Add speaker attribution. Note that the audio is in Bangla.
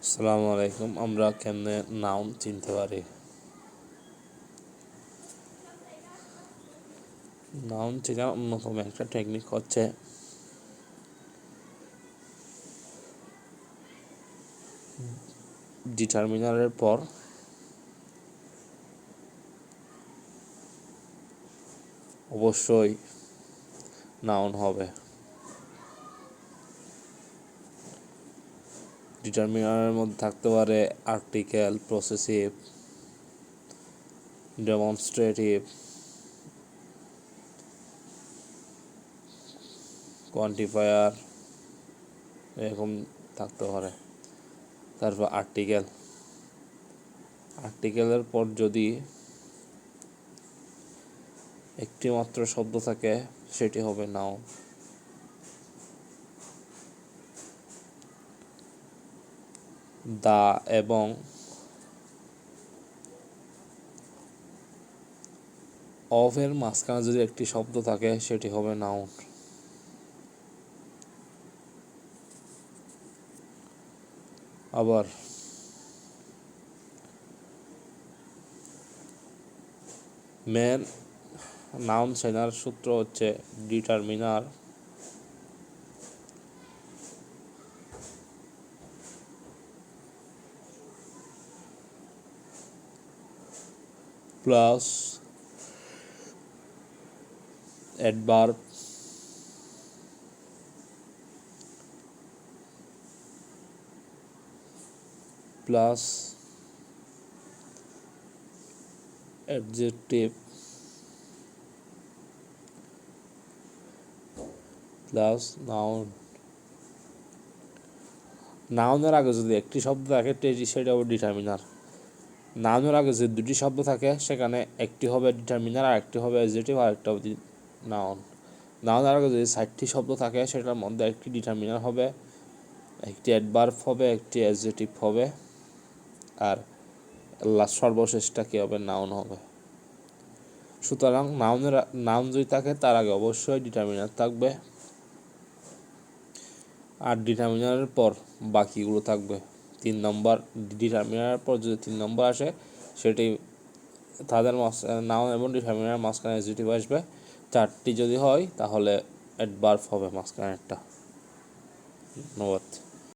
Speaker 1: আসসালামু আলাইকুম। আমরা কেমনে নাউন চিনতে পারি? নাউন চেনার অন্যতম একটা টেকনিক হচ্ছে ডিটারমিনারের পর অবশ্যই নাউন হবে। ডিটারমিনারের মধ্যে থাকতে পারে আর্টিকেল, পসেসিভ, ডেমনস্ট্রেটিভ, কোয়ান্টিফায়ার, এরকম থাকতে পারে। তারপর আর্টিকেলের পর যদি একটি মাত্র শব্দ থাকে সেটি হবে নাউন। দা এবং অফ এর মাঝখানে যদি একটি শব্দ থাকে সেটি হবে নাউন। আবার মেন নাউন চেনার সূত্র হচ্ছে determiner plus adverb plus adjective plus noun. নাউনের আগে যদি একটি শব্দ থাকে সেটা হবে ডিটারমিনার। নাউনের আগে যদি দুটি শব্দ থাকে সেখানে একটি হবে ডিটারমিনার আর একটি হবে অ্যাডজেক্টিভ আর একটা হবে নাউন। নাউনের আগে যদি 4টি শব্দ থাকে সেটার মধ্যে একটি ডিটারমিনার হবে, একটি অ্যাডভার্ব হবে, একটি অ্যাডজেক্টিভ হবে, আর সর্বশেষটা কি হবে? নাউন হবে। সুতরাং নাউন যদি থাকে তার আগে অবশ্যই ডিটারমিনার থাকবে, আর ডিটারমিনারের পর বাকিগুলো থাকবে। 3 নম্বর ডিটারমিনারের পর যদি 3 নম্বর আসে সেটি তাদের নাউন এবং ডিটারমিনারের মাঝখানে অ্যাডজেক্টিভ আসবে। 4টি যদি হয় তাহলে অ্যাডভার্ব হবে মাঝখানে একটা। ধন্যবাদ।